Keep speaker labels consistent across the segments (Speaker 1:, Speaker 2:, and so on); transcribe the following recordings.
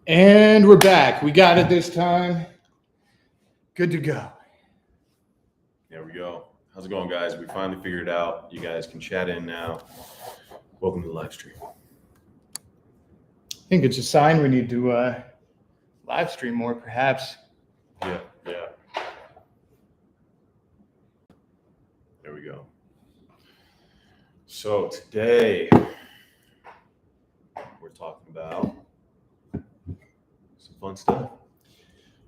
Speaker 1: And we're back. We got it this time. Good to go.
Speaker 2: There we go. How's it going, guys? We finally figured it out. You guys can chat in now. Welcome to the live stream.
Speaker 1: I think it's a sign we need to live stream more, perhaps.
Speaker 2: Yeah. There we go. So today we're talking about some fun stuff.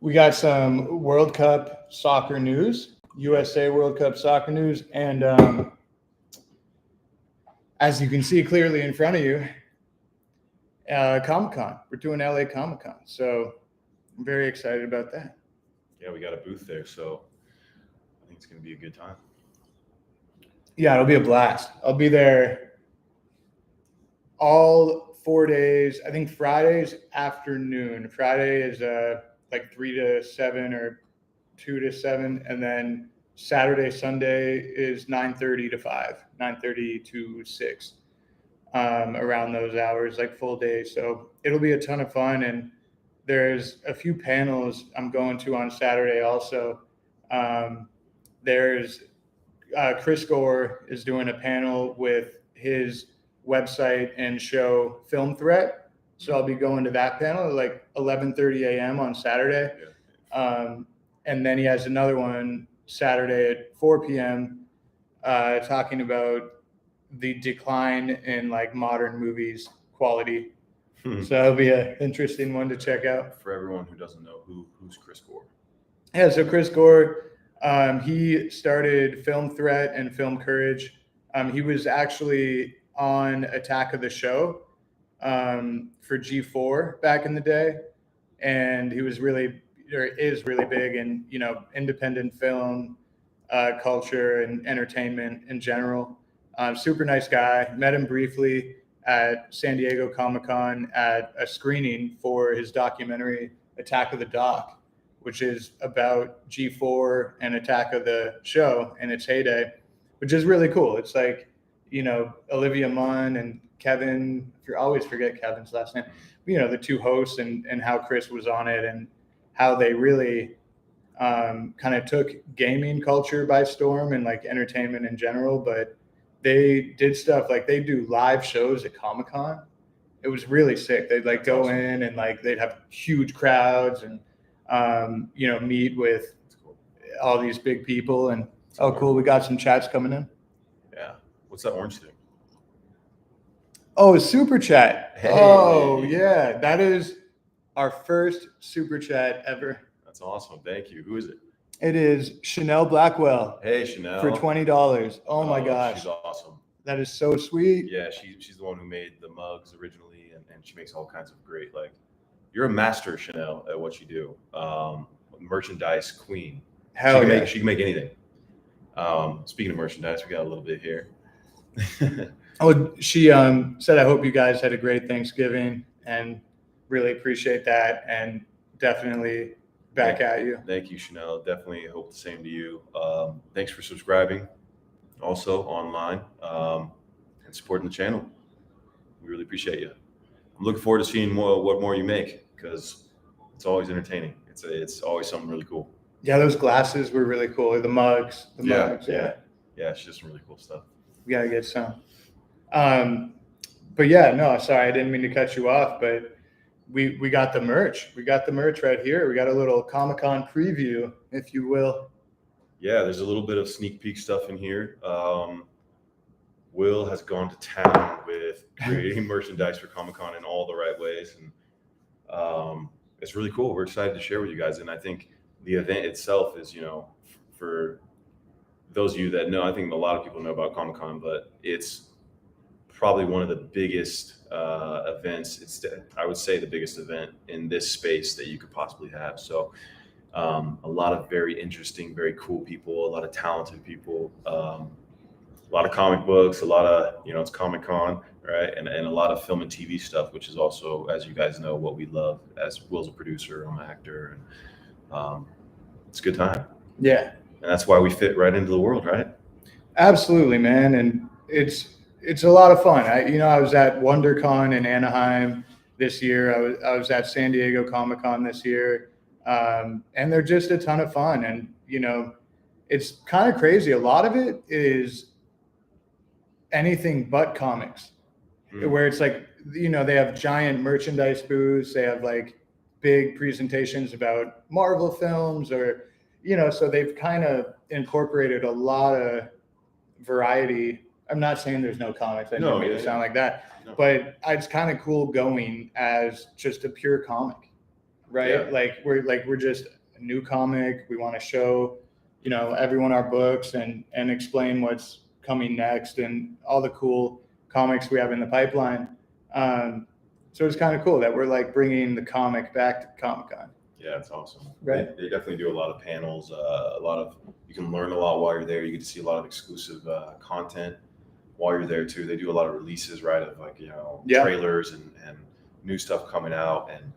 Speaker 1: We got some World Cup soccer news, USA World Cup soccer news, and as you can see clearly in front of you, Comic-Con. We're doing LA Comic-Con, so I'm very excited about that.
Speaker 2: Yeah, we got a booth there, so I think it's going to be a good time.
Speaker 1: Yeah, it'll be a blast. I'll be there all 4 days. I think Friday's afternoon. Friday is like 3 to 7 or 2 to 7, and then Saturday, Sunday is 9:30 to 5, 9:30 to 6, around those hours, like full day. So it'll be a ton of fun, and there's a few panels I'm going to on Saturday also. There's Chris Gore is doing a panel with his website and show Film Threat. So I'll be going to that panel at like 11:30 a.m. on Saturday.
Speaker 2: Yeah.
Speaker 1: And then he has another one Saturday at 4 p.m. Talking about the decline in like modern movies quality. So that'll be an interesting one to check out.
Speaker 2: For everyone who doesn't know, who's Chris Gore?
Speaker 1: Yeah, so Chris Gore, he started Film Threat and Film Courage. He was actually on Attack of the Show for G4 back in the day, and he was really, or is really big in, you know, independent film culture and entertainment in general. Super nice guy. Met him briefly at San Diego Comic-Con at a screening for his documentary Attack of the Doc, which is about G4 and Attack of the Show in its heyday, which is really cool. It's like, you know, Olivia Munn and Kevin, I always forget Kevin's last name, you know, the two hosts, and how Chris was on it, and how they really kind of took gaming culture by storm and like entertainment in general. But they did stuff like they do live shows at Comic-Con. It was really sick. They'd like go in and like they'd have huge crowds and you know, meet with all these big people. And oh, cool, we got some chats coming in.
Speaker 2: Yeah. What's that orange thing?
Speaker 1: Oh, a super chat.
Speaker 2: Hey.
Speaker 1: Oh, yeah. That is our first super chat ever.
Speaker 2: That's awesome. Thank you. Who is it?
Speaker 1: It is Chanel Blackwell.
Speaker 2: Hey, Chanel.
Speaker 1: For $20. Oh my gosh.
Speaker 2: She's awesome.
Speaker 1: That is so sweet.
Speaker 2: Yeah, she's the one who made the mugs originally, and she makes all kinds of great, like, you're a master, Chanel, at what you do. Merchandise queen.
Speaker 1: Hell yeah.
Speaker 2: She can make anything. Speaking of merchandise, we got a little bit here.
Speaker 1: Oh, she said, I hope you guys had a great Thanksgiving, and really appreciate that, and definitely back at you.
Speaker 2: Thank you, Chanel. Definitely hope the same to you. Thanks for subscribing also online and supporting the channel. We really appreciate you. I'm looking forward to seeing what more you make, because it's always entertaining. It's always something really cool.
Speaker 1: Yeah, those glasses were really cool. Or the mugs.
Speaker 2: Yeah, it's just some really cool stuff.
Speaker 1: We gotta get some. But yeah, no, sorry, I didn't mean to cut you off, but we got the merch. We got the merch right here. We got a little Comic-Con preview, if you will.
Speaker 2: Yeah, there's a little bit of sneak peek stuff in here. Will has gone to town with creating merchandise for Comic-Con in all the right ways, and it's really cool. We're excited to share with you guys, and I think the event itself is, you know, for those of you that know, I think a lot of people know about Comic-Con, but it's probably one of the biggest events. I would say the biggest event in this space that you could possibly have. So a lot of very interesting, very cool people, a lot of talented people, a lot of comic books, a lot of, you know, it's Comic-Con, right? And a lot of film and TV stuff, which is also, as you guys know, what we love, as Will's a producer, I'm an actor, and it's a good time.
Speaker 1: Yeah.
Speaker 2: And that's why we fit right into the world, right?
Speaker 1: Absolutely, man. And it's a lot of fun. I was at WonderCon in Anaheim this year. I was at San Diego Comic-Con this year, and they're just a ton of fun. And it's kind of crazy. A lot of it is anything but comics, where it's like they have giant merchandise booths. They have like big presentations about Marvel films, or so they've kind of incorporated a lot of variety. I'm not saying there's no comics. I didn't make it sound like that. No. But it's kind of cool going as just a pure comic, right? Yeah. Like we're just a new comic. We want to show, everyone our books and explain what's coming next and all the cool comics we have in the pipeline. So it's kind of cool that we're like bringing the comic back to Comic-Con.
Speaker 2: Yeah, it's awesome.
Speaker 1: Right.
Speaker 2: They definitely do a lot of panels. You can learn a lot while you're there. You get to see a lot of exclusive content while you're there too. They do a lot of releases, right? Of like, trailers and new stuff coming out. And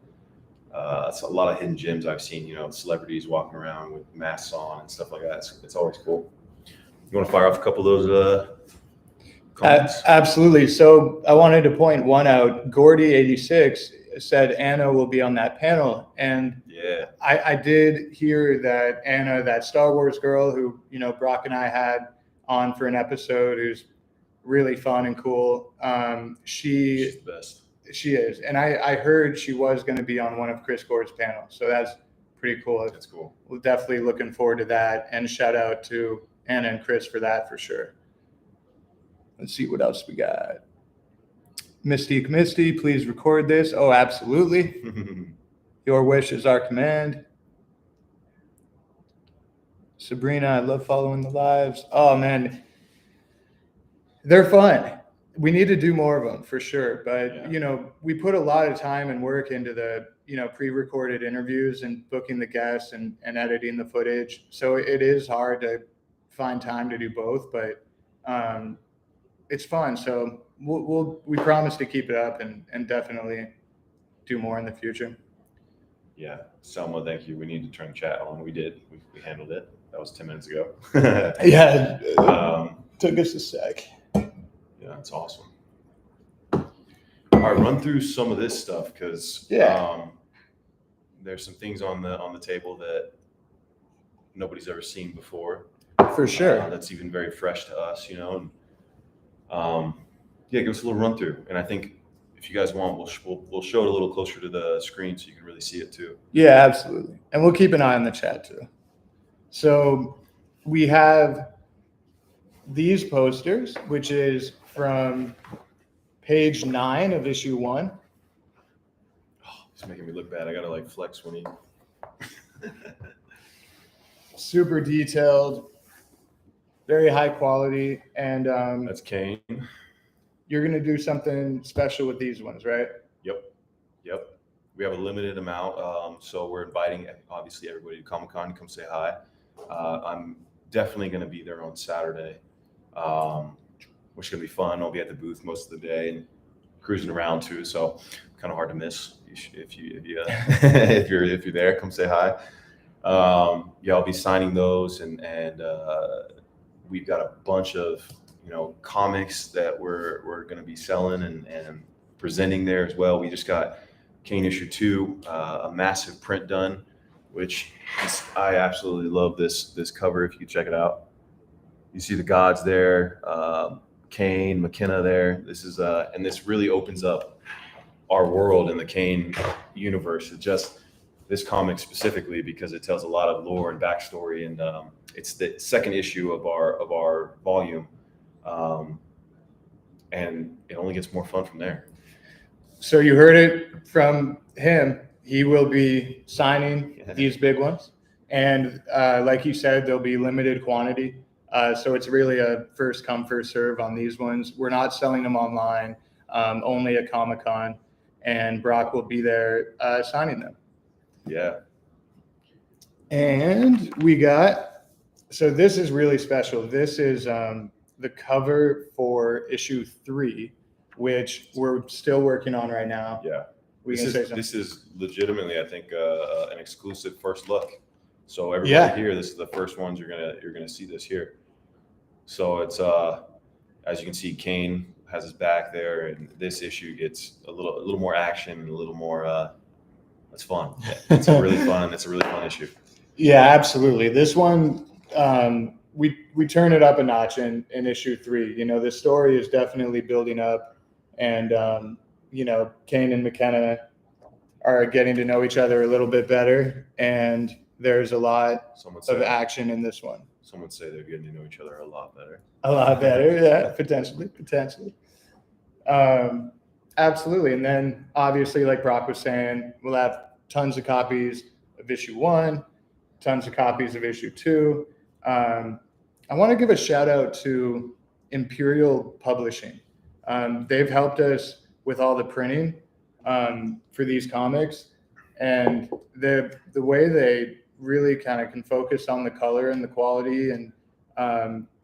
Speaker 2: it's a lot of hidden gems I've seen, celebrities walking around with masks on and stuff like that. It's always cool. You want to fire off a couple of those comments?
Speaker 1: Absolutely. So I wanted to point one out. Gordy86 said Anna will be on that panel. And
Speaker 2: yeah,
Speaker 1: I did hear that Anna, that Star Wars girl who, Brock and I had on for an episode, who's really fun and cool.
Speaker 2: She's the best.
Speaker 1: She is. And I heard she was going to be on one of Chris Gore's panels. So that's pretty cool.
Speaker 2: That's cool.
Speaker 1: We're definitely looking forward to that. And shout out to Anna and Chris for that for sure. Let's see what else we got. Mystique Misty, please record this. Oh, absolutely. Your wish is our command. Sabrina, I love following the lives. Oh, man. They're fun. We need to do more of them for sure. But, we put a lot of time and work into the, pre-recorded interviews and booking the guests and editing the footage. So it is hard to find time to do both, but it's fun. So we promise to keep it up and definitely do more in the future.
Speaker 2: Yeah. Selma, thank you. We need to turn the chat on. We did. We handled it. That was 10 minutes ago.
Speaker 1: Yeah. Took us a sec.
Speaker 2: Yeah, that's awesome. All right, run through some of this stuff because there's some things on the table that nobody's ever seen before.
Speaker 1: For sure.
Speaker 2: That's even very fresh to us, And, give us a little run through. And I think if you guys want, we'll show it a little closer to the screen so you can really see it too.
Speaker 1: Yeah, absolutely. And we'll keep an eye on the chat too. So we have these posters, which is from page 9 of issue 1.
Speaker 2: Oh, it's making me look bad. I gotta flex when he.
Speaker 1: Super detailed, very high quality, and
Speaker 2: that's Kane.
Speaker 1: You're gonna do something special with these ones, right?
Speaker 2: Yep. We have a limited amount, so we're inviting obviously everybody to Comic-Con. Come say hi. I'm definitely gonna be there on Saturday. Which is gonna be fun. I'll be at the booth most of the day and cruising around too. So kind of hard to miss if you're there. Come say hi. I'll be signing those and we've got a bunch of comics that we're gonna be selling and presenting there as well. We just got Kane issue 2, a massive print done, which I absolutely love this cover. If you can check it out. You see the gods there, Kane, McKenna there. This is and this really opens up our world in the Kane universe. It's just this comic specifically because it tells a lot of lore and backstory, and it's the second issue of our volume, and it only gets more fun from there.
Speaker 1: So you heard it from him. He will be signing these big ones, and like you said, there'll be limited quantity. So it's really a first come, first serve on these ones. We're not selling them online, only at Comic-Con, and Brock will be there signing them.
Speaker 2: Yeah.
Speaker 1: And so this is really special. This is the cover for issue 3, which we're still working on right now.
Speaker 2: Yeah. This is legitimately, I think, an exclusive first look. So everybody here, this is the first ones you're gonna see this here. So it's as you can see, Kane has his back there, and this issue gets a little more action, a little more. It's fun. It's a really fun issue.
Speaker 1: Yeah, absolutely. This one, we turn it up a notch in issue 3. You know, the story is definitely building up, and you know, Kane and McKenna are getting to know each other a little bit better, and there's a lot of action in this one.
Speaker 2: Some would say they're getting to know each other a lot better.
Speaker 1: A lot better, yeah, potentially. Absolutely. And then obviously, like Brock was saying, we'll have tons of copies of issue 1, tons of copies of issue 2. I want to give a shout out to Imperial Publishing. They've helped us with all the printing for these comics, and the way they really kind of can focus on the color and the quality, and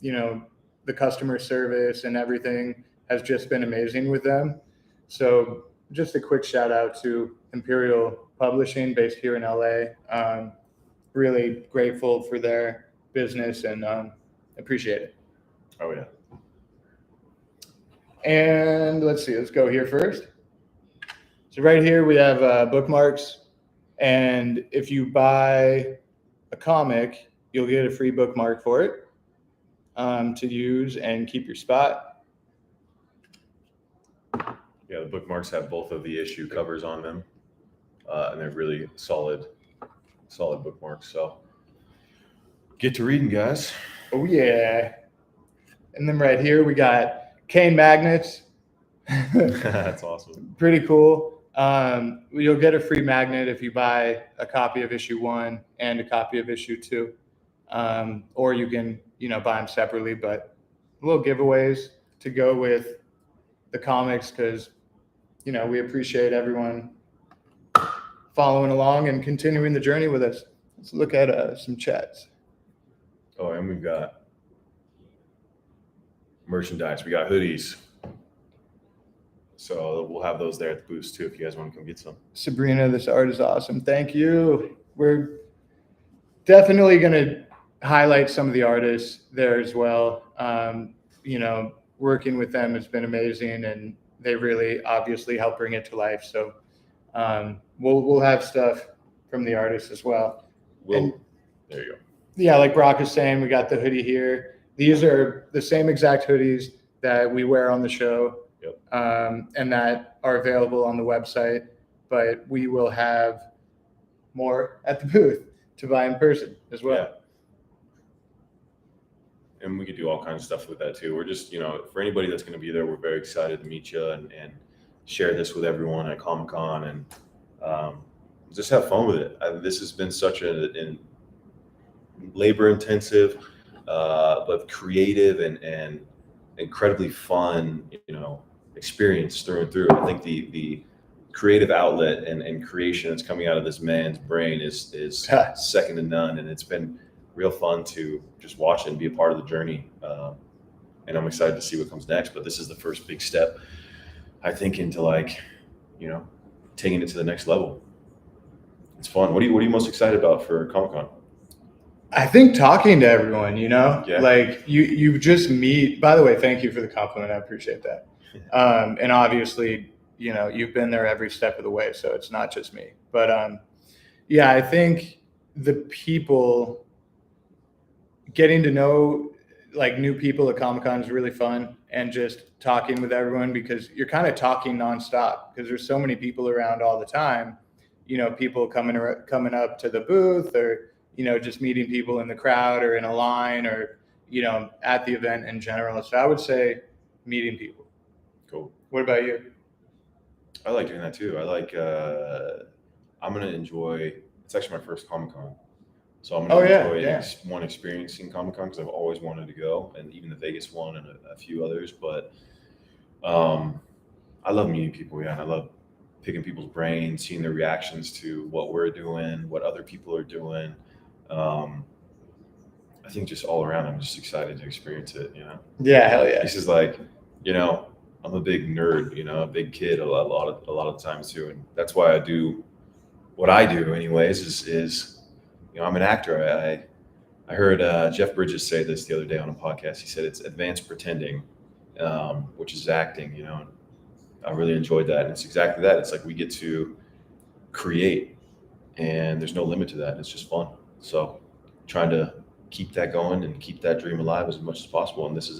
Speaker 1: you know, the customer service and everything has just been amazing with them. So just a quick shout out to Imperial Publishing based here in LA. Really grateful for their business and appreciate it.
Speaker 2: Oh yeah.
Speaker 1: And let's see, let's go here first. So right here we have bookmarks, and if you buy a comic, you'll get a free bookmark for it to use and keep your spot.
Speaker 2: Yeah, the bookmarks have both of the issue covers on them, and they're really solid bookmarks. So get to reading, guys.
Speaker 1: Oh yeah. And then right here we got Kane magnets.
Speaker 2: That's awesome.
Speaker 1: Pretty cool. You'll get a free magnet if you buy a copy of issue 1 and a copy of issue 2. Or you can, you know, buy them separately, but little giveaways to go with the comics, because, you know, we appreciate everyone following along and continuing the journey with us. Let's look at some chats.
Speaker 2: Oh, and we've got merchandise. We got hoodies. So we'll have those there at the booth too if you guys want to come get some.
Speaker 1: Sabrina, this art is awesome. Thank you. We're definitely going to highlight some of the artists there as well. You know, working with them has been amazing, and they really obviously help bring it to life. So we'll have stuff from the artists as well.
Speaker 2: There you go.
Speaker 1: Yeah, like Brock is saying, we got the hoodie here. These are the same exact hoodies that we wear on the show.
Speaker 2: Yep.
Speaker 1: And that are available on the website, but we will have more at the booth to buy in person as well.
Speaker 2: Yeah. And we could do all kinds of stuff with that too. We're just, you know, for anybody that's going to be there, we're very excited to meet you and share this with everyone at Comic-Con, and just have fun with it. This has been such a labor intensive, but creative and incredibly fun, you know, experience through and through. I think the creative outlet and creation that's coming out of this man's brain is second to none, and it's been real fun to just watch it and be a part of the journey. And I'm excited to see what comes next. But this is the first big step, I think, into, like, you know, taking it to the next level. It's fun. What are you most excited about for Comic-Con?
Speaker 1: I think talking to everyone, you know,
Speaker 2: Yeah.
Speaker 1: like you just meet. By the way, thank you for the compliment. I appreciate that. And obviously, you know, you've been there every step of the way, so it's not just me. But yeah, I think the people, getting to know like new people at Comic-Con is really fun, and just talking with everyone, because you're kind of talking nonstop, because there's so many people around all the time. You know, people coming up to the booth, or, you know, just meeting people in the crowd or in a line, or, you know, at the event in general. So I would say meeting people.
Speaker 2: Cool.
Speaker 1: What about you?
Speaker 2: I like doing that too. I like, I'm going to enjoy, it's actually my first Comic-Con. So I'm going to enjoy experiencing Comic-Con, because I've always wanted to go, and even the Vegas one and a few others. But I love meeting people, yeah, and I love picking people's brains, seeing their reactions to what we're doing, what other people are doing. I think just all around, I'm just excited to experience it, you know?
Speaker 1: Yeah, hell yeah.
Speaker 2: This is like, you know, I'm a big nerd, you know, a big kid a lot of times too, and that's why I do what I do anyways, is you know, I'm an actor. I heard Jeff Bridges say this the other day on a podcast. He said it's advanced pretending, which is acting. You know, I really enjoyed that. And it's exactly that. It's like we get to create, and there's no limit to that. It's just fun. So trying to keep that going and keep that dream alive as much as possible. And this is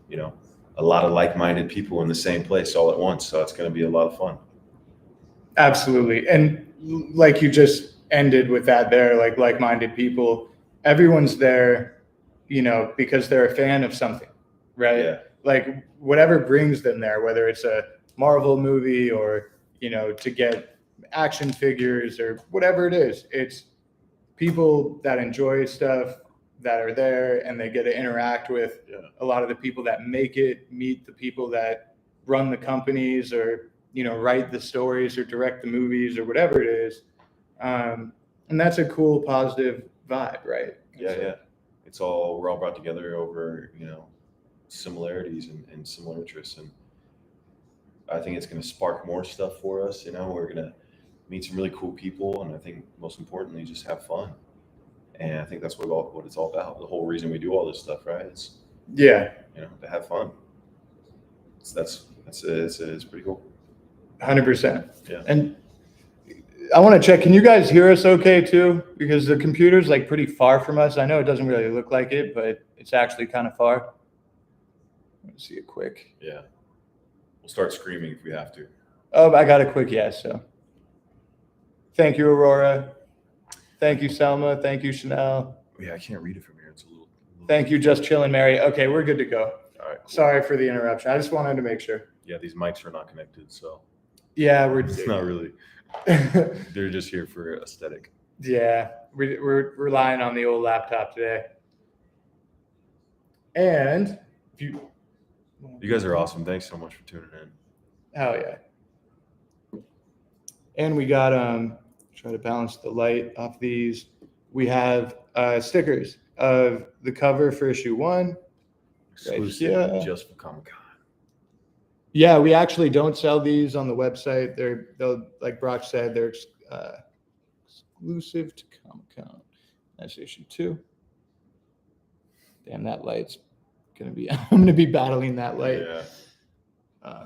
Speaker 2: you know, a lot of like-minded people in the same place all at once. So it's going to be a lot of fun.
Speaker 1: Absolutely. And like you just ended with that there, like-minded people, everyone's there, you know, because they're a fan of something, right?
Speaker 2: Yeah.
Speaker 1: Like whatever brings them there, whether it's a Marvel movie or, you know, to get action figures or whatever it is, it's people that enjoy stuff that are there, and they get to interact with a lot of the people that make it, meet the people that run the companies, or, you know, write the stories or direct the movies or whatever it is. And that's a cool, positive vibe, right?
Speaker 2: Yeah, yeah. It's all, we're all brought together over, you know, similarities and similar interests. And I think it's going to spark more stuff for us. You know, we're going to meet some really cool people. And I think most importantly, just have fun. And I think that's what it's all about. The whole reason we do all this stuff, right? It's,
Speaker 1: Yeah,
Speaker 2: you know, to have fun. It's pretty cool.
Speaker 1: 100%.
Speaker 2: Yeah.
Speaker 1: And I want to check, can you guys hear us okay too? Because the computer's like pretty far from us. I know it doesn't really look like it, but it's actually kind of far. Let's see it quick.
Speaker 2: Yeah. We'll start screaming if we have to.
Speaker 1: Oh, I got a quick yes. So thank you, Aurora. Thank you, Selma. Thank you, Chanel.
Speaker 2: Yeah, I can't read it from here. It's a little.
Speaker 1: Thank you, Just Chillin' Mary. Okay, we're good to go.
Speaker 2: All right. Cool.
Speaker 1: Sorry for the interruption. I just wanted to make sure.
Speaker 2: Yeah, these mics are not connected, so.
Speaker 1: Yeah,
Speaker 2: It's not really. They're just here for aesthetic.
Speaker 1: Yeah, we're relying on the old laptop today. And if you
Speaker 2: guys are awesome. Thanks so much for tuning in.
Speaker 1: Hell yeah. And we got try to balance the light off these. We have stickers of the cover for issue 1.
Speaker 2: Exclusive
Speaker 1: Right,
Speaker 2: just for Comic-Con.
Speaker 1: Yeah, we actually don't sell these on the website. They'll, like Brock said, they're exclusive to Comic-Con. That's issue 2. Damn, that light's gonna be. I'm gonna be battling that light.
Speaker 2: Yeah.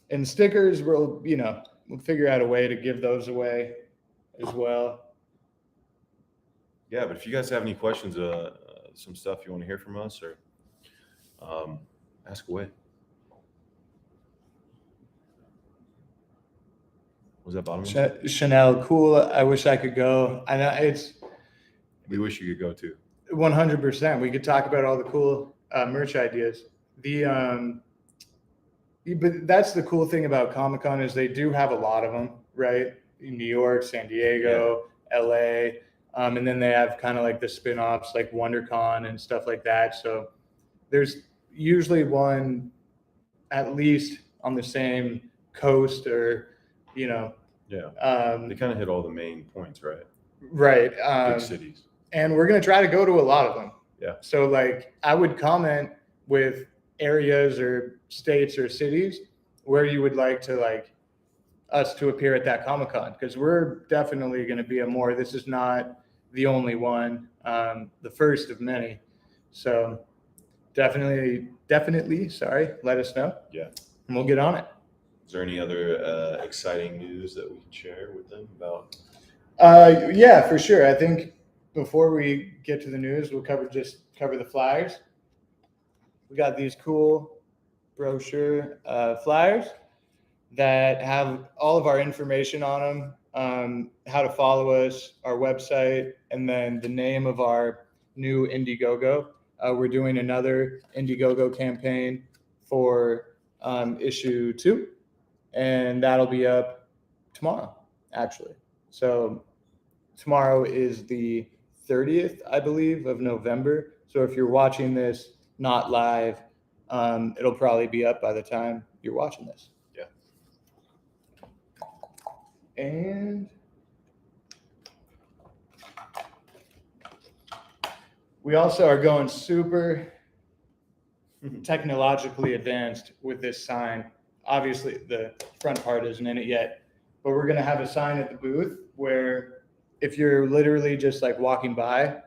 Speaker 1: And stickers, we'll figure out a way to give those away as well.
Speaker 2: Yeah, but if you guys have any questions, some stuff you want to hear from us, or ask away. Was that bottom?
Speaker 1: Chanel, cool. I wish I could go. I know
Speaker 2: We wish you could go too.
Speaker 1: 100%. We could talk about all the cool merch ideas. But that's the cool thing about Comic-Con is they do have a lot of them, right? In New York, San Diego, LA. And then they have kind of like the spin-offs like WonderCon and stuff like that. So there's usually one at least on the same coast, or, you know.
Speaker 2: Yeah. They kind of hit all the main points, right?
Speaker 1: Right.
Speaker 2: Big cities.
Speaker 1: And we're going to try to go to a lot of them.
Speaker 2: Yeah.
Speaker 1: So like I would comment with areas or states or cities where you would like to like us to appear at that Comic-Con, because we're definitely going to be this is not the only one, the first of many. So definitely, let us know.
Speaker 2: Yeah.
Speaker 1: And we'll get on it.
Speaker 2: Is there any other exciting news that we can share with them about?
Speaker 1: Yeah, for sure. I think before we get to the news, we'll cover the flyers. We got these cool brochure flyers that have all of our information on them, how to follow us, our website, and then the name of our new Indiegogo. We're doing another Indiegogo campaign for issue 2, and that'll be up tomorrow, actually. So tomorrow is the 30th, I believe, of November. So if you're watching this not live, it'll probably be up by the time you're watching this.
Speaker 2: Yeah.
Speaker 1: And we also are going super technologically advanced with this sign. Obviously, the front part isn't in it yet, but we're going to have a sign at the booth where if you're literally just like walking by,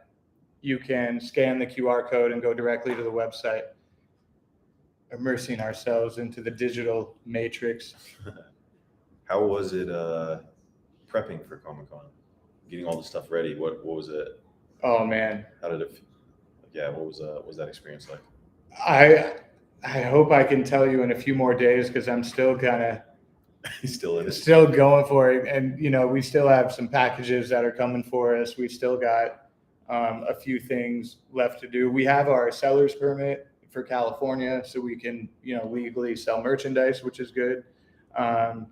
Speaker 1: you can scan the QR code and go directly to the website. immersing ourselves into the digital matrix.
Speaker 2: How was it prepping for Comic-Con? Getting all the stuff ready. What was it?
Speaker 1: Oh man,
Speaker 2: How did it? Yeah, what was that experience like?
Speaker 1: I hope I can tell you in a few more days because I'm still kind of
Speaker 2: He's still in it.
Speaker 1: still going for it, and we still have some packages that are coming for us. We still got a few things left to do. We have our seller's permit for California, so we can legally sell merchandise, which is good. Um,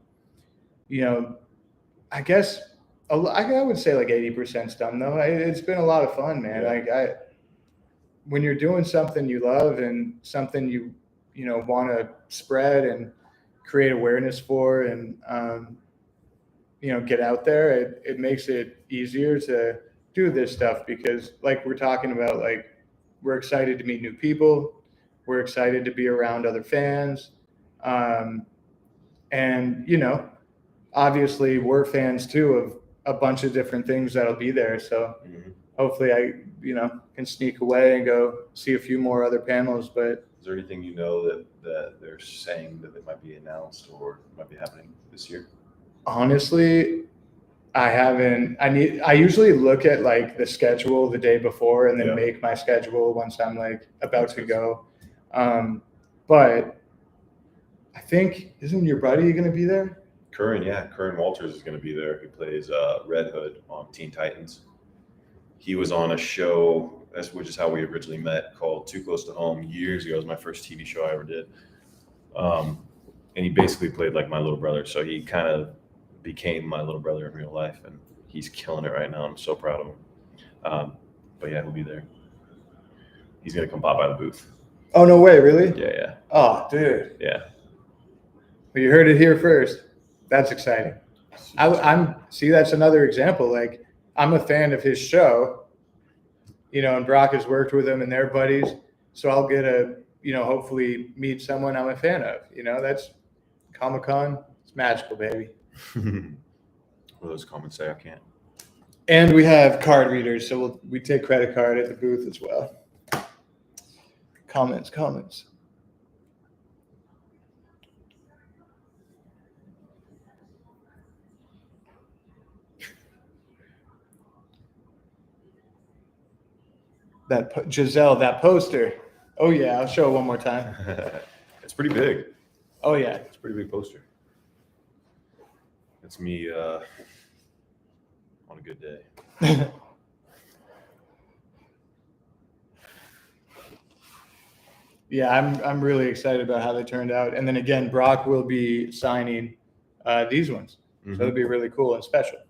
Speaker 1: I guess I would say like 80% done though. It's been a lot of fun, man.
Speaker 2: Yeah.
Speaker 1: When you're doing something you love and something you want to spread and create awareness for, and get out there, it makes it easier to do this stuff because like we're talking about, like we're excited to meet new people, we're excited to be around other fans, and obviously we're fans too of a bunch of different things that'll be there. So hopefully I can sneak away and go see a few more other panels. But
Speaker 2: is there anything that they're saying that it might be announced or might be happening this year?
Speaker 1: honestly, I haven't. I usually look at like the schedule the day before and then make my schedule once I'm like about to go. But I think, isn't your buddy going to be there?
Speaker 2: Curran Walters is going to be there. He plays Red Hood on Teen Titans. He was on a show, which is how we originally met, called Too Close to Home years ago. It was my first TV show I ever did. And he basically played like my little brother. So he kind of became my little brother in real life, and he's killing it right now. I'm so proud of him. But yeah, he'll be there. He's going to come pop by the booth.
Speaker 1: Oh, no way. Really?
Speaker 2: Yeah.
Speaker 1: Oh, dude.
Speaker 2: Yeah.
Speaker 1: Well, you heard it here first. That's exciting. That's another example. Like, I'm a fan of his show, and Brock has worked with him and they're buddies. So I'll get hopefully meet someone I'm a fan of. That's Comic-Con. It's magical, baby.
Speaker 2: What do those comments say? I can't.
Speaker 1: And we have card readers, so we take credit card at the booth as well. Comments. Giselle, that poster. Oh yeah, I'll show it one more time.
Speaker 2: It's pretty big.
Speaker 1: Oh yeah,
Speaker 2: it's a pretty big poster. It's me on a good day.
Speaker 1: Yeah, I'm really excited about how they turned out. And then again, Brock will be signing these ones, so it'll be really cool and special.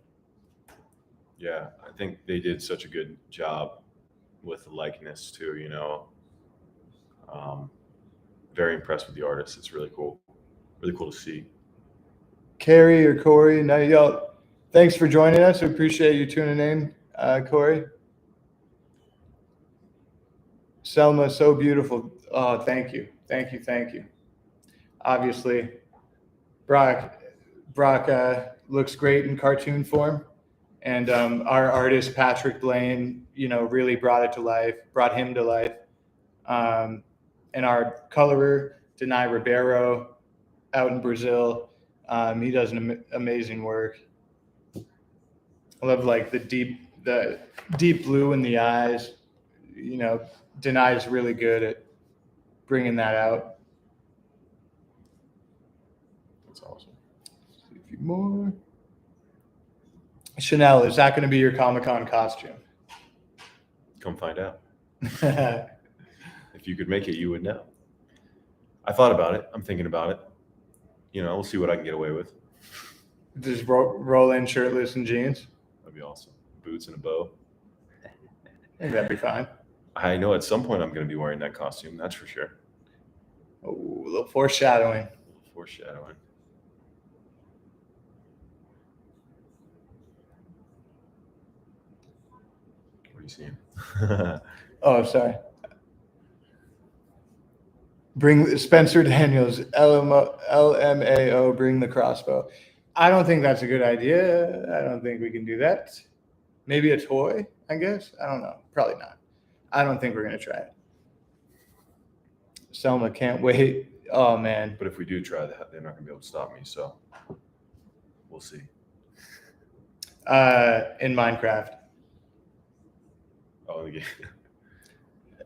Speaker 2: Yeah, I think they did such a good job with the likeness too. Very impressed with the artist. It's really cool to see. Carrie
Speaker 1: or Corey, now y'all, thanks for joining us. We appreciate you tuning in, Corey. Selma, so beautiful. Oh, thank you. Obviously, Brock looks great in cartoon form, and our artist Patrick Blaine, really brought him to life. And our colorer Denai Ribeiro, out in Brazil, he does an amazing work. I love like the deep blue in the eyes. Denai is really good at bringing that out.
Speaker 2: That's awesome.
Speaker 1: A few more. Chanel, is that going to be your Comic-Con costume?
Speaker 2: Come find out. If you could make it, you would know. I thought about it. I'm thinking about it. We'll see what I can get away with.
Speaker 1: Just roll in shirtless and jeans?
Speaker 2: That'd be awesome. Boots and a bow.
Speaker 1: I think that'd be fine.
Speaker 2: I know at some point I'm going to be wearing that costume. That's for sure.
Speaker 1: Oh, a little foreshadowing.
Speaker 2: What are you seeing?
Speaker 1: Oh, sorry. Bring Spencer Daniels, LMAO, bring the crossbow. I don't think that's a good idea. I don't think we can do that. Maybe a toy, I guess. I don't know. Probably not. I don't think we're going to try it. Selma, can't wait. Oh man.
Speaker 2: But if we do try that, they're not gonna be able to stop me. So we'll see.
Speaker 1: In Minecraft,
Speaker 2: Oh, the game.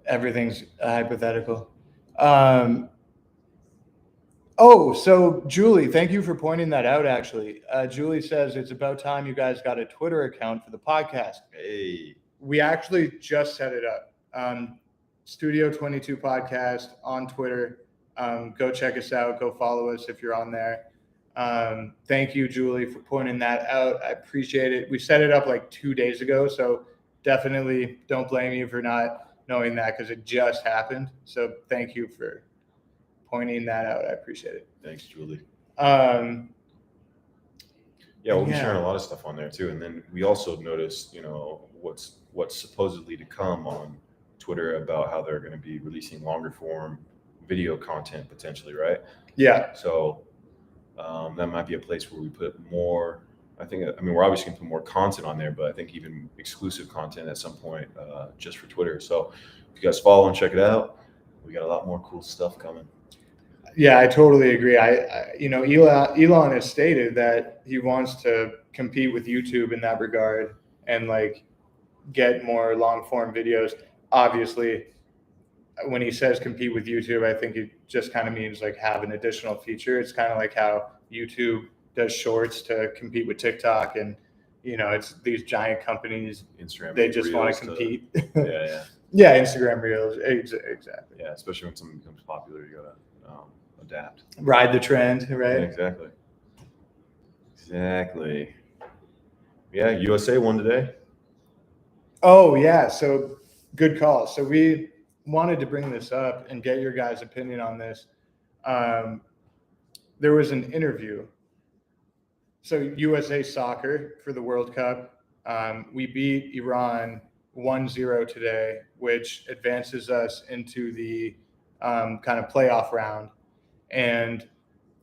Speaker 1: everything's hypothetical. Oh, so Julie, thank you for pointing that out. Actually, Julie says it's about time you guys got a Twitter account for the podcast.
Speaker 2: Hey,
Speaker 1: We actually just set it up. Studio 22 podcast on Twitter. Go check us out. Go follow us if you're on there. Thank you, Julie, for pointing that out. I appreciate it. We set it up like 2 days ago, so definitely don't blame you for not knowing that because it just happened. So thank you for pointing that out. I appreciate it.
Speaker 2: thanks, Julie.
Speaker 1: Um,
Speaker 2: Yeah, we'll be
Speaker 1: Yeah.
Speaker 2: sharing a lot of stuff on there too. And then we also noticed, what's supposedly to come on Twitter about how they're going to be releasing longer form video content potentially, right?
Speaker 1: yeah,
Speaker 2: So that might be a place where we put more. I mean, we're obviously going to put more content on there, but I think even exclusive content at some point just for Twitter. So if you guys follow and check it out, we got a lot more cool stuff coming.
Speaker 1: yeah, I totally agree. Elon has stated that he wants to compete with YouTube in that regard and like get more long form videos. Obviously, when he says compete with YouTube, I think it just kind of means like have an additional feature. It's kind of like how YouTube does shorts to compete with TikTok, and it's these giant companies.
Speaker 2: Instagram.
Speaker 1: They just want
Speaker 2: Reels
Speaker 1: to compete.
Speaker 2: Yeah.
Speaker 1: Yeah, Instagram Reels, exactly.
Speaker 2: Yeah, especially when something becomes popular, you gotta adapt.
Speaker 1: Ride the trend, right?
Speaker 2: Yeah, exactly. Yeah, USA won today.
Speaker 1: Oh yeah, so good call. So we wanted to bring this up and get your guys' opinion on this. There was an interview. So USA soccer for the World Cup. We beat Iran 1-0 today, which advances us into the kind of playoff round. And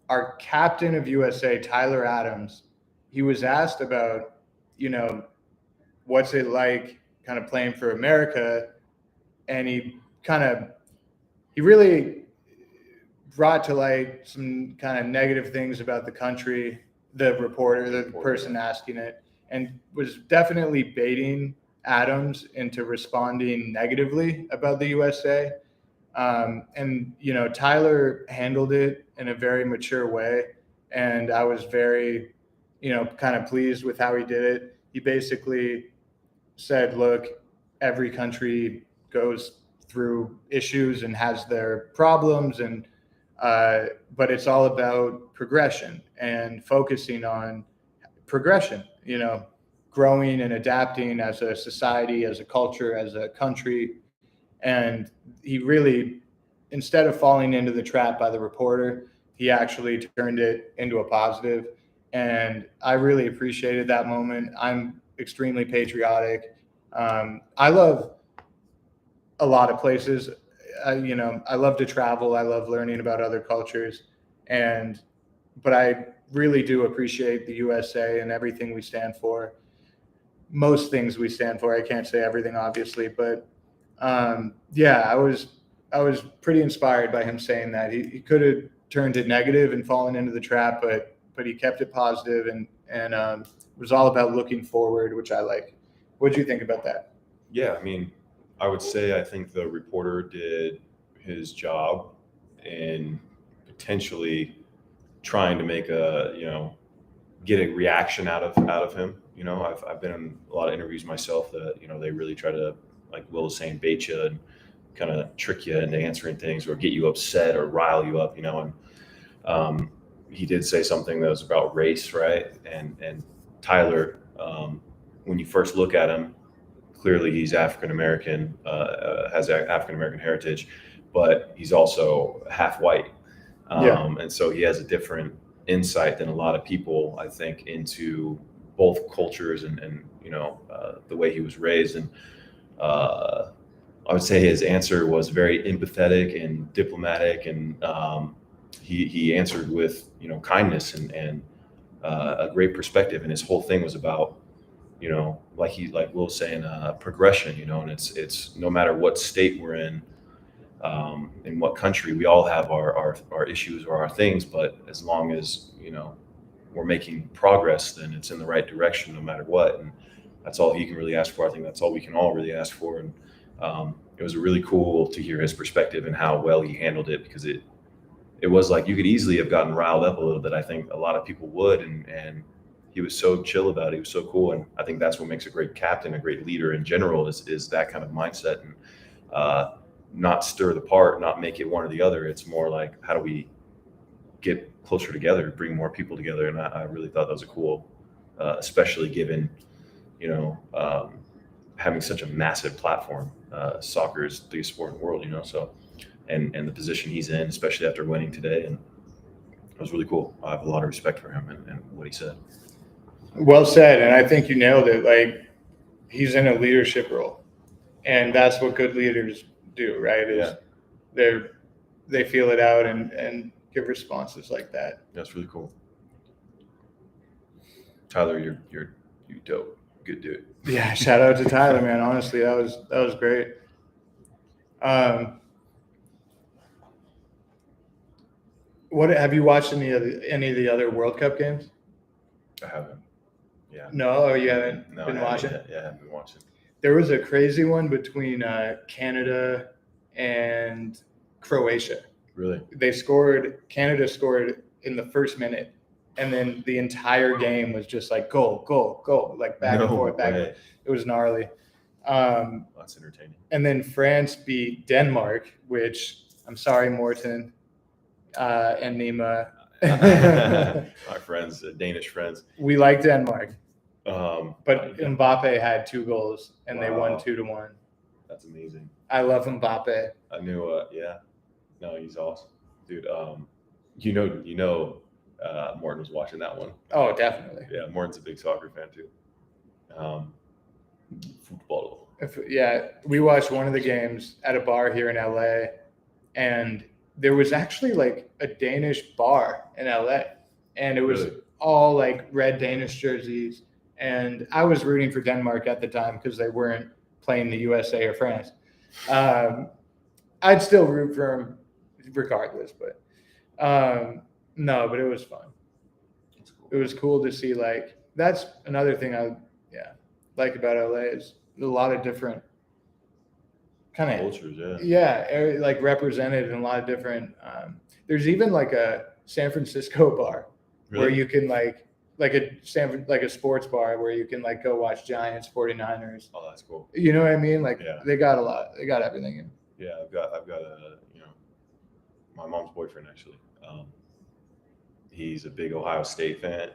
Speaker 1: our captain of USA, Tyler Adams, he was asked about, what's it like kind of playing for America. And he really brought to light some kind of negative things about the country, the reporter, the person asking it, and was definitely baiting Adams into responding negatively about the USA. And Tyler handled it in a very mature way, and I was very, kind of pleased with how he did it. He basically said, "Look, every country goes through issues and has their problems, and but it's all about progression and focusing on progression. Growing and adapting as a society, as a culture, as a country." And he really, instead of falling into the trap by the reporter, he actually turned it into a positive. And I really appreciated that moment. I'm extremely patriotic. I love a lot of places. I love to travel. I love learning about other cultures. But I really do appreciate the USA and everything we stand for. Most things we stand for. I can't say everything, obviously, but yeah, I was pretty inspired by him saying that. He could have turned it negative and fallen into the trap, but he kept it positive and was all about looking forward, which I like. What do you think about that?
Speaker 2: Yeah, I mean, I would say I think the reporter did his job in potentially trying to make get a reaction out of him. I've been in a lot of interviews myself that they really try to, like Will was saying, bait you and kind of trick you into answering things or get you upset or rile you up. And he did say something that was about race, right? And Tyler, when you first look at him, clearly he's African American, has African American heritage, but he's also half white. And so he has a different insight than a lot of people, I think, into both cultures and the way he was raised. And I would say his answer was very empathetic and diplomatic, and he answered with kindness and a great perspective. And his whole thing was about like Will was saying, progression. And it's no matter what state we're in, in what country. We all have our issues or our things, but as long as, we're making progress, then it's in the right direction no matter what. And that's all he can really ask for. I think that's all we can all really ask for. And it was really cool to hear his perspective and how well he handled it, because it was like you could easily have gotten riled up a little bit. I think a lot of people would, and he was so chill about it. He was so cool, and I think that's what makes a great captain, a great leader in general, is that kind of mindset, and not stir the pot, not make it one or the other. It's more like, how do we get closer together, bring more people together? And I really thought that was a cool, especially given, having such a massive platform. Soccer is the biggest sport in the world, so, and the position he's in, especially after winning today. And it was really cool. I have a lot of respect for him and what he said.
Speaker 1: Well said. And I think you nailed it. Like, he's in a leadership role, and that's what good leaders do, right? They feel it out and give responses like that.
Speaker 2: That's really cool. Tyler, you dope. Good dude.
Speaker 1: Yeah, shout out to Tyler, man. Honestly, that was great. What have you watched any of the other World Cup games?
Speaker 2: I haven't. Yeah.
Speaker 1: No, you haven't been watching?
Speaker 2: Yeah, I haven't been watching.
Speaker 1: There was a crazy one between Canada and Croatia.
Speaker 2: Really?
Speaker 1: Canada scored in the first minute, and then the entire game was just like goal, like back and forth, back. It was gnarly.
Speaker 2: That's entertaining.
Speaker 1: And then France beat Denmark, which, I'm sorry, Morten and Nima.
Speaker 2: Our friends, Danish friends.
Speaker 1: We like Denmark.
Speaker 2: But
Speaker 1: Mbappe had 2 goals, and they won 2-1.
Speaker 2: That's amazing.
Speaker 1: I love Mbappe.
Speaker 2: I knew, yeah. No, he's awesome, dude. Morton was watching that one.
Speaker 1: Oh, definitely.
Speaker 2: Yeah, Morton's a big soccer fan too. Football.
Speaker 1: We watched one of the games at a bar here in LA, and there was actually like a Danish bar in LA, and it was all like red Danish jerseys. And I was rooting for Denmark at the time because they weren't playing the USA or France. I'd still root for them regardless, but no, but it was fun. Cool. It was cool to see, like, that's another thing I like about LA is a lot of different kind of
Speaker 2: cultures,
Speaker 1: like represented in a lot of different there's even like a San Francisco bar where you can like a sports bar where you can like go watch Giants, 49ers.
Speaker 2: Oh, that's cool.
Speaker 1: You know what I mean? Like they got a lot. They got everything in.
Speaker 2: Yeah, I've got a my mom's boyfriend actually. He's a big Ohio State fan.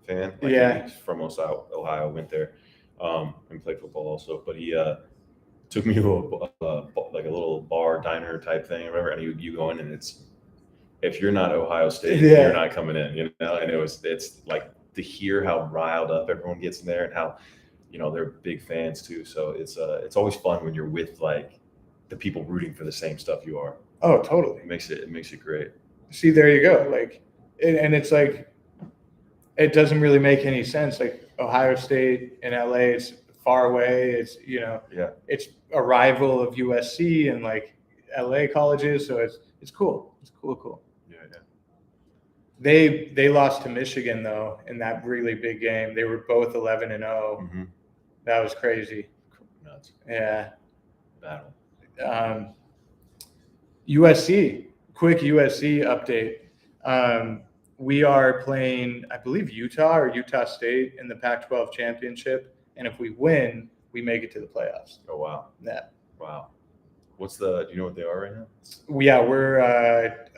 Speaker 2: Like, he's from Ohio, went there and played football also. But he took me to like a little bar diner type thing. Remember, and you go in, and it's, if you're not Ohio State, you're not coming in. And it's like to hear how riled up everyone gets in there, and how they're big fans too. So it's always fun when you're with like the people rooting for the same stuff you are.
Speaker 1: Oh, totally.
Speaker 2: It makes it great.
Speaker 1: See, there you go. Like, and it's like, it doesn't really make any sense. Like Ohio State and LA, it's far away. It's, it's a rival of USC and like LA colleges. So it's cool. It's cool.
Speaker 2: Yeah.
Speaker 1: They lost to Michigan though in that really big game. They were both 11-0.
Speaker 2: Mm-hmm.
Speaker 1: That was crazy.
Speaker 2: Nuts.
Speaker 1: Yeah.
Speaker 2: Battle.
Speaker 1: USC, quick USC update. We are playing, I believe, Utah or Utah State in the Pac-12 championship. And if we win, we make it to the playoffs.
Speaker 2: Oh, wow.
Speaker 1: Yeah.
Speaker 2: Wow. Do you know what they are right now?
Speaker 1: We're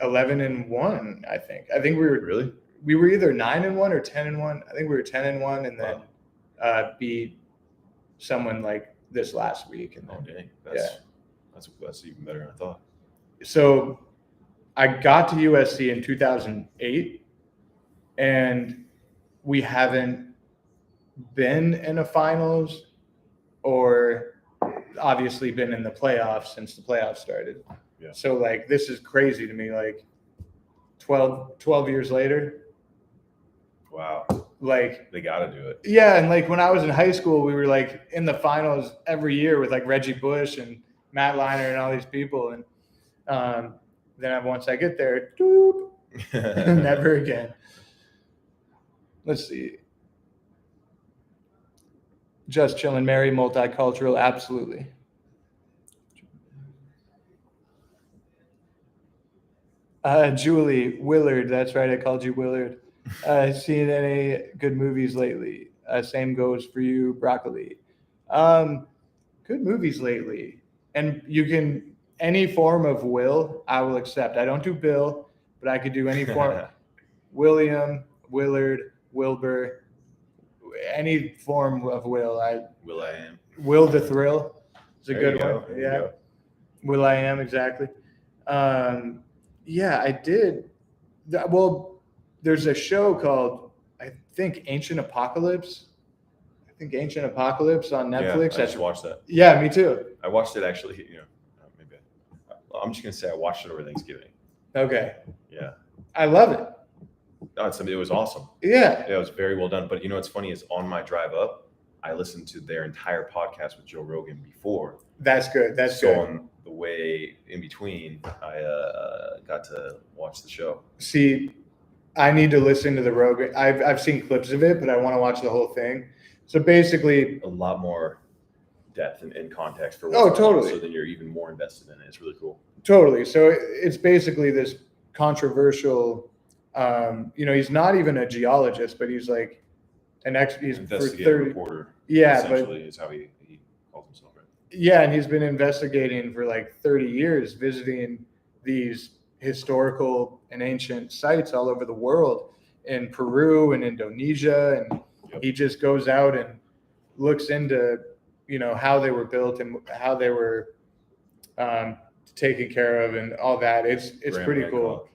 Speaker 1: 11-1, I think. I think we were either 9-1 or 10-1. I think we were 10-1 and then beat someone like this last week. And then,
Speaker 2: that's even better than I thought.
Speaker 1: So I got to USC in 2008, and we haven't been in a finals or obviously been in the playoffs since the playoffs started.
Speaker 2: Yeah.
Speaker 1: So like, this is crazy to me, like 12 years later.
Speaker 2: Wow.
Speaker 1: Like,
Speaker 2: they got to do it.
Speaker 1: Yeah. And like when I was in high school, we were like in the finals every year with like Reggie Bush and Matt Leinart and all these people. And Then once I get there, doop, never again. Let's see. Just chilling, Mary, multicultural, absolutely. Julie, Willard, that's right, I called you Willard. Seen any good movies lately? Same goes for you, Broccoli. Good movies lately. And you can, any form of Will, I will accept. I don't do Bill, but I could do any form. William, Willard, Wilbur, any form of Will.
Speaker 2: Will I Am.
Speaker 1: Will the Thrill is a
Speaker 2: There
Speaker 1: good
Speaker 2: you
Speaker 1: one.
Speaker 2: go, there you
Speaker 1: Yeah.
Speaker 2: go.
Speaker 1: Will I Am, exactly. Yeah, I did. Well, there's a show called, I think, Ancient Apocalypse. I think Ancient Apocalypse on Netflix.
Speaker 2: Yeah, I just watched that.
Speaker 1: Yeah, me too.
Speaker 2: I watched it actually. Maybe I'm just gonna say I watched it over Thanksgiving.
Speaker 1: Okay.
Speaker 2: Yeah.
Speaker 1: I love it.
Speaker 2: Oh, it was awesome.
Speaker 1: Yeah.
Speaker 2: It was very well done. But you know what's funny is on my drive up, I listened to their entire podcast with Joe Rogan before.
Speaker 1: That's good. That's
Speaker 2: so
Speaker 1: good.
Speaker 2: On the way in between, I got to watch the show.
Speaker 1: See, I need to listen to the Rogan. I've seen clips of it, but I want to watch the whole thing. So basically,
Speaker 2: a lot more depth and context for
Speaker 1: what's going on,
Speaker 2: so then you're even more invested in it. It's really cool.
Speaker 1: Totally. So it's basically this controversial. He's not even a geologist, but he's like he's
Speaker 2: investigative reporter.
Speaker 1: Yeah,
Speaker 2: essentially is how he calls himself, right?
Speaker 1: Yeah, and he's been investigating for like 30 years, visiting these historical and ancient sites all over the world, in Peru and Indonesia, and he just goes out and looks into how they were built and how they were taken care of and all that. It's
Speaker 2: Graham
Speaker 1: pretty
Speaker 2: Hancock.
Speaker 1: cool.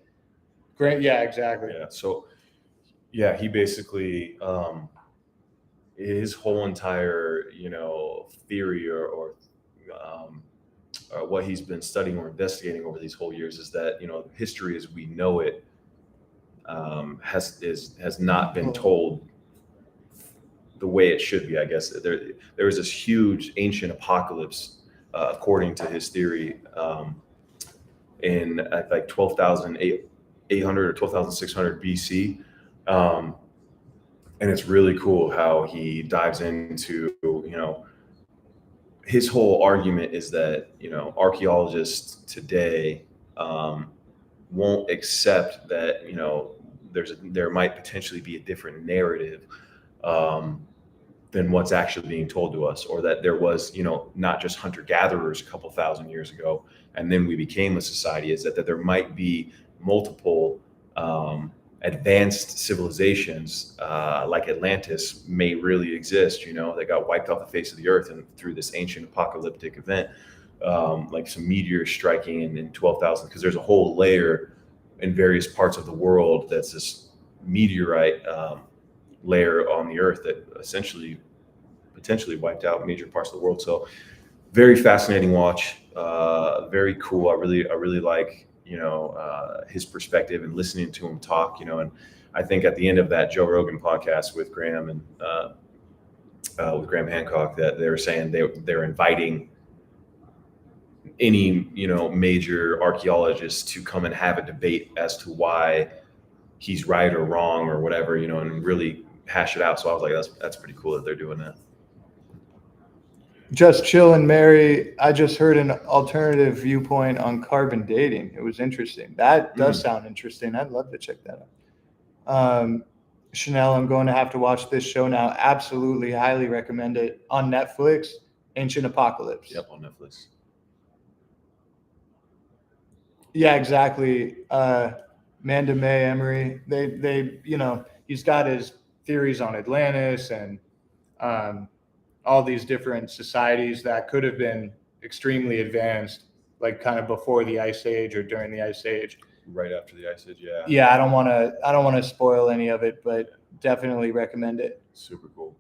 Speaker 1: Great. Yeah, exactly.
Speaker 2: Yeah. So yeah, he basically his whole entire theory or what he's been studying or investigating over these whole years is that history as we know it has not been told the way it should be. I guess there was this huge ancient apocalypse according to his theory in like 12,800 or 12,600 BC. And it's really cool how he dives into, his whole argument is that, archaeologists today won't accept that, there might potentially be a different narrative than what's actually being told to us, or that there was, not just hunter-gatherers a couple thousand years ago, and then we became a society, is that there might be multiple advanced civilizations like Atlantis may really exist. They got wiped off the face of the earth and through this ancient apocalyptic event, like some meteors striking in 12,000, because there's a whole layer in various parts of the world that's this meteorite layer on the earth that essentially potentially wiped out major parts of the world. So very fascinating watch, very cool. I really like his perspective and listening to him talk, and I think at the end of that Joe Rogan podcast with Graham and with Graham Hancock, that they were saying they're inviting any major archaeologists to come and have a debate as to why he's right or wrong or whatever, and really hash it out. So I was like, that's pretty cool that they're doing that.
Speaker 1: Just chill and Mary. I just heard an alternative viewpoint on carbon dating. It was interesting. That does sound interesting. I'd love to check that out. Chanel, I'm going to have to watch this show now. Absolutely, highly recommend it. On Netflix, Ancient Apocalypse.
Speaker 2: Yep, on Netflix.
Speaker 1: Yeah, exactly. Manda May Emery. They he's got his theories on Atlantis and all these different societies that could have been extremely advanced, like kind of before the Ice Age or during the Ice Age.
Speaker 2: Right after the Ice Age, yeah.
Speaker 1: Yeah, I don't want to spoil any of it, but definitely recommend it.
Speaker 2: Super cool.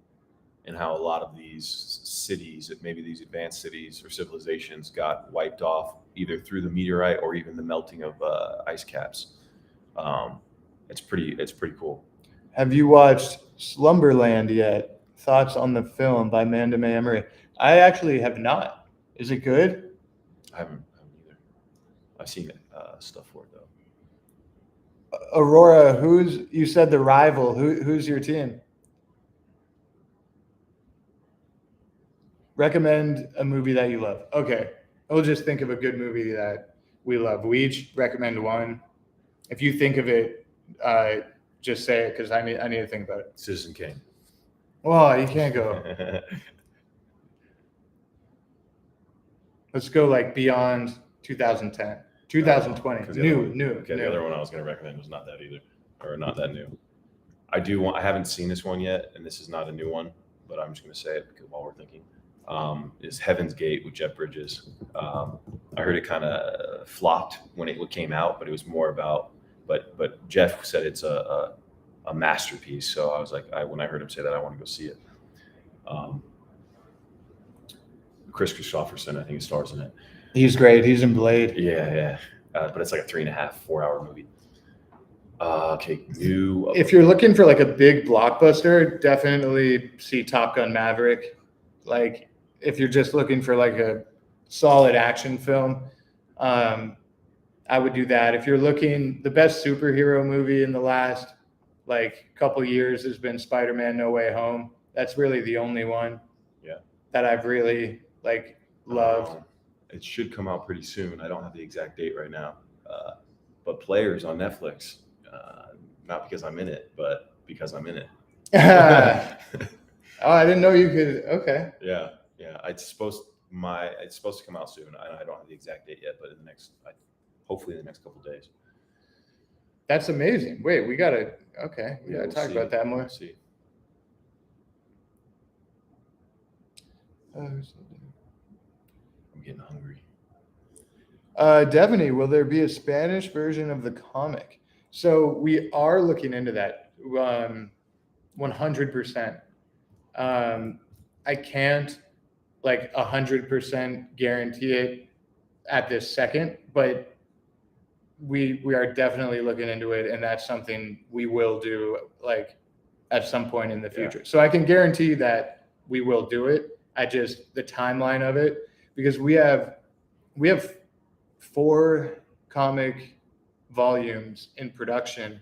Speaker 2: And how a lot of these cities, maybe these advanced cities or civilizations, got wiped off either through the meteorite or even the melting of ice caps. It's pretty cool.
Speaker 1: Have you watched Slumberland yet? Thoughts on the film by Manda May Emery? I actually have not. Is it good?
Speaker 2: I haven't I've seen stuff for it though.
Speaker 1: Aurora, you said the rival? Who's your team? Recommend a movie that you love. Okay, we'll just think of a good movie that we love. We each recommend one. If you think of it, just say it because I need to think about it.
Speaker 2: Citizen Kane.
Speaker 1: Well, you can't go. Let's go like beyond 2010, 2020. New.
Speaker 2: Okay, the other one I was going to recommend was not that either, or not that new. I haven't seen this one yet, and this is not a new one, but I'm just going to say it because while we're thinking, is Heaven's Gate with Jeff Bridges. I heard it kind of flopped when it came out, but it was more about, but Jeff said it's a masterpiece. So I was like, when I heard him say that, I want to go see it. Chris Christopherson, I think he stars in it.
Speaker 1: He's great. He's in Blade.
Speaker 2: Yeah. But it's like a 3.5, 4-hour movie. Okay, new.
Speaker 1: If you're looking for like a big blockbuster, definitely see Top Gun Maverick. Like, if you're just looking for like a solid action film, I would do that. If you're looking, the best superhero movie in the last like couple years has been Spider-Man: No Way Home. That's really the only one. That I've really like loved.
Speaker 2: It should come out pretty soon. I don't have the exact date right now. But Players on Netflix. Not because I'm in it, but because I'm in it.
Speaker 1: Oh, I didn't know you could. Okay.
Speaker 2: Yeah. It's supposed to come out soon. I don't have the exact date yet, but hopefully in the next couple of days.
Speaker 1: That's amazing. Wait, we gotta talk about that more.
Speaker 2: We'll see. I'm getting hungry.
Speaker 1: Devaney, will there be a Spanish version of the comic? So we are looking into that 100%. I can't like 100% guarantee it at this second, but we are definitely looking into it, and that's something we will do like at some point in the future. So I can guarantee that we will do it. The timeline of it, because we have 4 comic volumes in production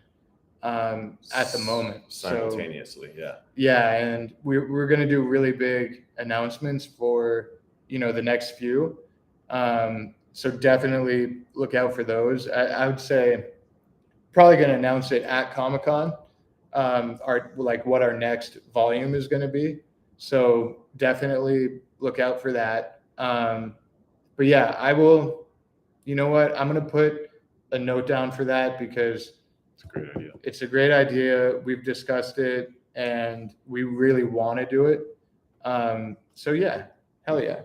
Speaker 1: at the moment
Speaker 2: simultaneously.
Speaker 1: And we're going to do really big announcements for the next few, so definitely look out for those. I would say probably going to announce it at Comic-Con, what our next volume is going to be, so definitely look out for that. But yeah, I will. You know what? I'm going to put a note down for that because
Speaker 2: it's a great idea.
Speaker 1: It's a great idea. We've discussed it and we really want to do it. So yeah, hell yeah.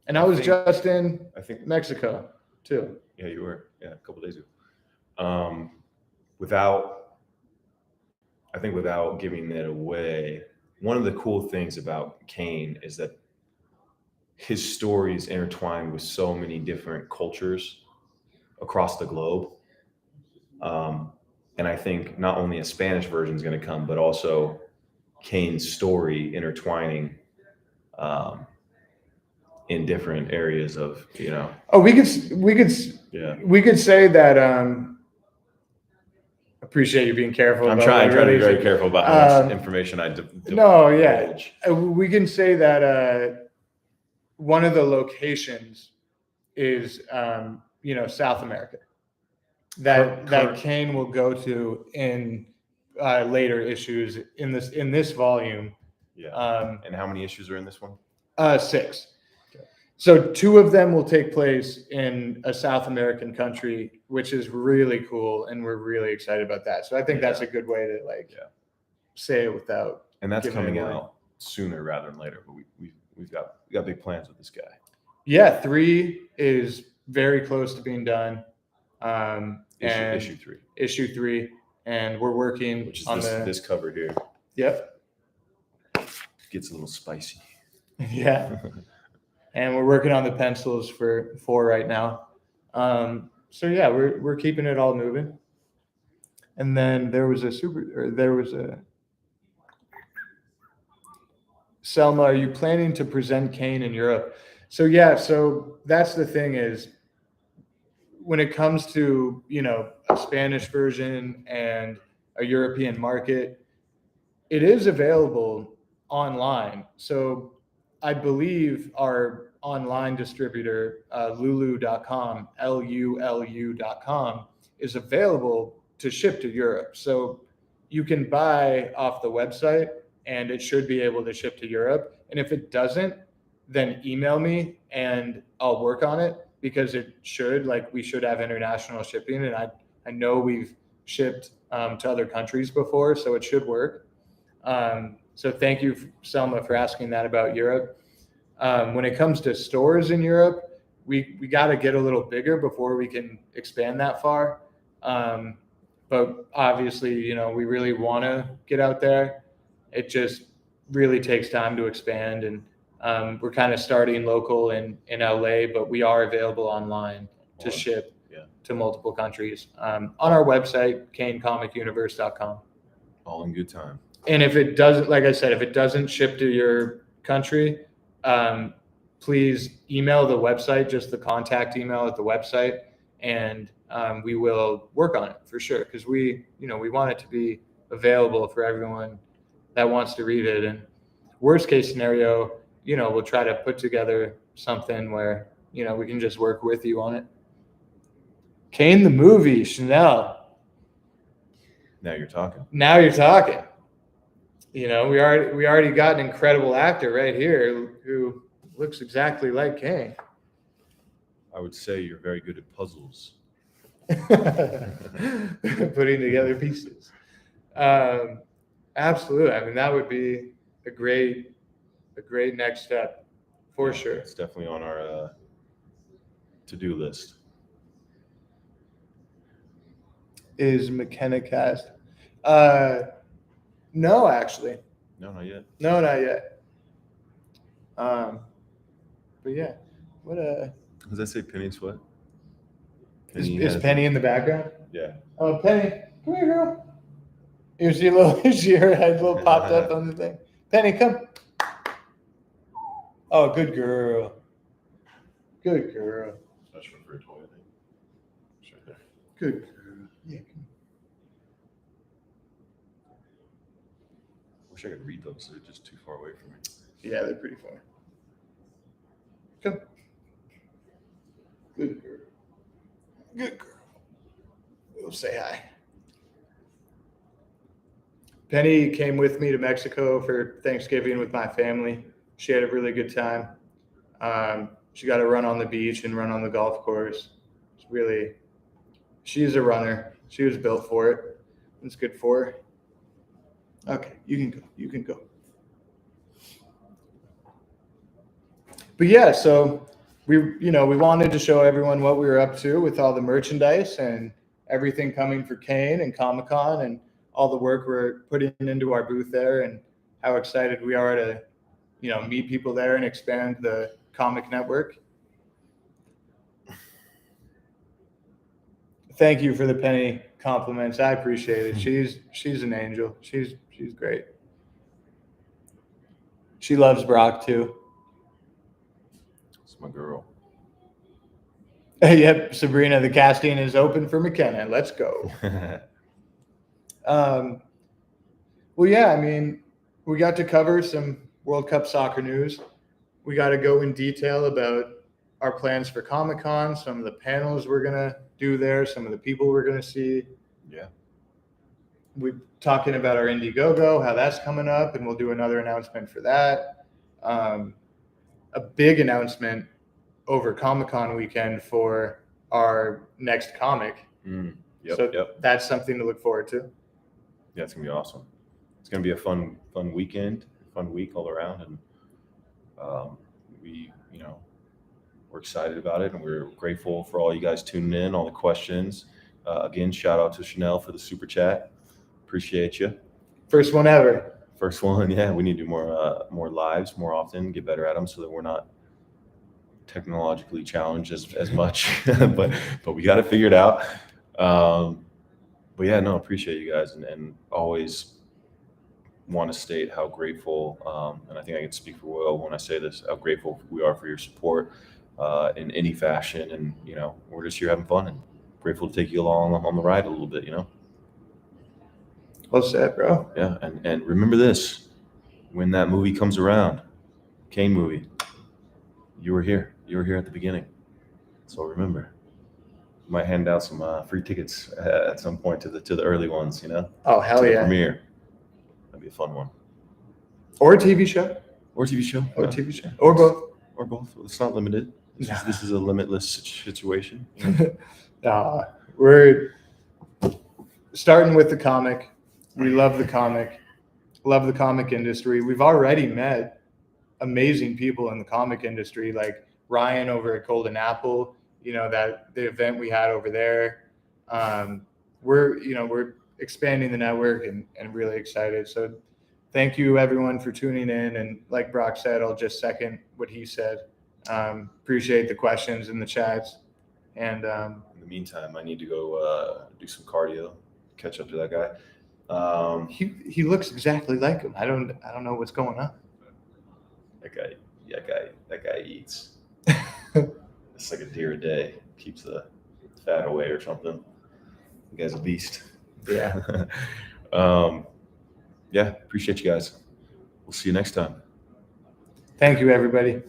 Speaker 1: And I was just in Mexico too.
Speaker 2: Yeah, you were. Yeah, a couple days ago. Without giving it away, one of the cool things about Kane is that his story is intertwined with so many different cultures across the globe. And I think not only a Spanish version is going to come, but also Kane's story intertwining in different areas of,
Speaker 1: Oh, we could say that. Appreciate you being careful.
Speaker 2: I'm trying to be very careful about how much information I divulge.
Speaker 1: We can say that one of the locations is South America that Kane will go to in later issues in this volume.
Speaker 2: And how many issues are in this one?
Speaker 1: 6. Okay. So 2 of them will take place in a South American country, which is really cool, and we're really excited about that. So I think that's a good way to say it without.
Speaker 2: And that's coming out sooner rather than later. But we've got big plans with this guy.
Speaker 1: Yeah, 3 is very close to being done. Issue 3, and we're working
Speaker 2: which is
Speaker 1: on
Speaker 2: this cover here.
Speaker 1: Yep.
Speaker 2: Gets a little spicy.
Speaker 1: Yeah. And we're working on the pencils for 4 right now. So yeah, we're keeping it all moving. And then there was a Selma, are you planning to present Kane in Europe? So yeah, so that's the thing is when it comes to, a Spanish version and a European market, it is available online. So I believe our online distributor, lulu.com, Lulu.com, is available to ship to Europe. So you can buy off the website and it should be able to ship to Europe. And if it doesn't, then email me and I'll work on it, because it should, we should have international shipping. And I know we've shipped to other countries before, so it should work. So thank you, Selma, for asking that about Europe. When it comes to stores in Europe, we got to get a little bigger before we can expand that far. But obviously, we really want to get out there. It just really takes time to expand. And we're kind of starting local in LA, but we are available online to ship to multiple countries on our website, KaneComicUniverse.com.
Speaker 2: All in good time.
Speaker 1: And if it doesn't, like I said, if it doesn't ship to your country, please email the website, just the contact email at the website, and we will work on it for sure. Because we want it to be available for everyone that wants to read it. And worst case scenario, we'll try to put together something where, we can just work with you on it. Kane the movie, Chanel.
Speaker 2: Now you're talking.
Speaker 1: We already got an incredible actor right here who looks exactly like Kane.
Speaker 2: I would say you're very good at puzzles.
Speaker 1: Putting together pieces. Absolutely. I mean, that would be a great next step for sure.
Speaker 2: It's definitely on our to-do list.
Speaker 1: Is McKenna cast? No, actually.
Speaker 2: No, not yet.
Speaker 1: No, not yet. But yeah,
Speaker 2: Does that say Penny Sweat?
Speaker 1: Is Penny in the background?
Speaker 2: Yeah.
Speaker 1: Oh, Penny, come here, girl. You see her head little popped up on the thing. Penny, come. Oh, good girl. Good girl.
Speaker 2: That's for a toy, I think. It's right there.
Speaker 1: Good girl. Yeah.
Speaker 2: Wish I could read those. They're just too far away from me.
Speaker 1: Yeah, they're pretty far. Come. Good girl. Good girl. We'll say hi. Penny came with me to Mexico for Thanksgiving with my family. She had a really good time. She got to run on the beach and run on the golf course. She's a runner. She was built for it. It's good for her. Okay, you can go. But yeah, so we wanted to show everyone what we were up to with all the merchandise and everything coming for Kane and Comic-Con and all the work we're putting into our booth there, and how excited we are to, meet people there and expand the comic network. Thank you for the Penny compliments. I appreciate it. She's an angel. She's great. She loves Brock too.
Speaker 2: It's my girl.
Speaker 1: Yep, Sabrina, the casting is open for McKenna. Let's go. Well, yeah, I mean, we got to cover some World Cup soccer news. We got to go in detail about our plans for Comic-Con, some of the panels we're going to do there, some of the people we're going to see.
Speaker 2: Yeah.
Speaker 1: We're talking about our Indiegogo, how that's coming up, and we'll do another announcement for that. A big announcement over Comic-Con weekend for our next comic. That's something to look forward to.
Speaker 2: Yeah, it's going to be awesome. It's going to be a fun weekend, fun week all around. And we're excited about it, and we're grateful for all you guys tuning in, all the questions. Again, shout out to Chanel for the super chat. Appreciate you.
Speaker 1: First one ever.
Speaker 2: First one, yeah. We need to do more lives more often, get better at them so that we're not technologically challenged as much. but we got to figure it out. But yeah, no, appreciate you guys, and always want to state how grateful, and I think I can speak for Will when I say this, how grateful we are for your support. in any fashion. And, we're just here having fun and grateful to take you along on the ride a little bit,
Speaker 1: Well said, bro.
Speaker 2: Yeah. And remember this, when that movie comes around, Kane movie, you were here at the beginning. So remember, we might hand out some free tickets at some point to the early ones,
Speaker 1: Oh, hell
Speaker 2: to the
Speaker 1: yeah.
Speaker 2: premiere. That'd be a fun one.
Speaker 1: Or a TV show.
Speaker 2: Or TV show.
Speaker 1: Or TV show. Or both.
Speaker 2: Or both. It's not limited. This is a limitless situation.
Speaker 1: We're starting with the comic. We love the comic. Love the comic industry. We've already met amazing people in the comic industry, like Ryan over at Golden Apple, that the event we had over there. We're expanding the network and really excited. So thank you everyone for tuning in. And like Brock said, I'll just second what he said. Appreciate the questions in the chats. And
Speaker 2: in the meantime, I need to go do some cardio, catch up to that guy.
Speaker 1: He looks exactly like him. I don't know what's going on.
Speaker 2: That guy eats. It's like a deer a day. Keeps the fat away or something. The guy's a beast.
Speaker 1: Yeah.
Speaker 2: Yeah, appreciate you guys. We'll see you next time.
Speaker 1: Thank you, everybody.